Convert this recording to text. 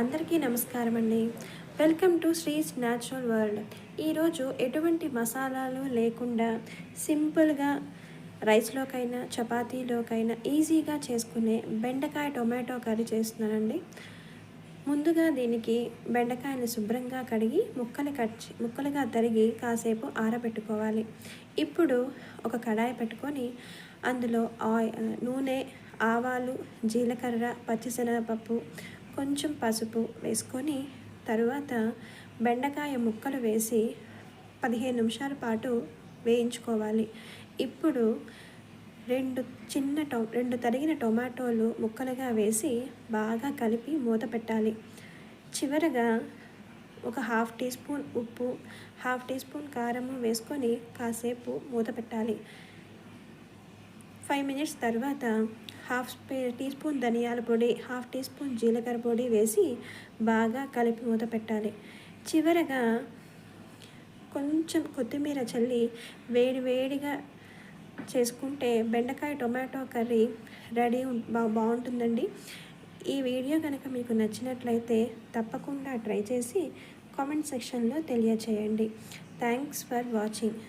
అందరికీ నమస్కారం అండి. Welcome to శ్రీస్ natural world. ఈరోజు ఎటువంటి మసాలాలు లేకుండా సింపుల్గా రైస్లోకైనా చపాతీలోకైనా ఈజీగా చేసుకునే బెండకాయ టొమాటో కర్రీ చేస్తున్నానండి. ముందుగా దీనికి బెండకాయని శుభ్రంగా కడిగి ముక్కలుగా తరిగి కాసేపు ఆరబెట్టుకోవాలి. ఇప్పుడు ఒక కడాయి పెట్టుకొని అందులో నూనె, ఆవాలు, జీలకర్ర, పచ్చిశనగపప్పు, కొంచెం పసుపు వేసుకొని తరువాత బెండకాయ ముక్కలు వేసి 15 నిమిషాల పాటు వేయించుకోవాలి. ఇప్పుడు రెండు తరిగిన టొమాటోలు ముక్కలుగా వేసి బాగా కలిపి మూత పెట్టాలి. చివరగా ఒక హాఫ్ టీ స్పూన్ ఉప్పు, హాఫ్ టీ స్పూన్ కారము వేసుకొని కాసేపు మూత పెట్టాలి. 5 మినిట్స్ తర్వాత టీ స్పూన్ ధనియాల పొడి, హాఫ్ టీ స్పూన్ జీలకర్ర పొడి వేసి బాగా కలిపి మూత పెట్టాలి. చివరగా కొంచెం కొత్తిమీర చల్లి వేడిగా చేసుకుంటే బెండకాయ టొమాటో కర్రీ రెడీ. బాగుంటుందండి. ఈ వీడియో కనుక మీకు నచ్చినట్లయితే తప్పకుండా ట్రై చేసి కామెంట్ సెక్షన్లో తెలియచేయండి. Thanks for watching.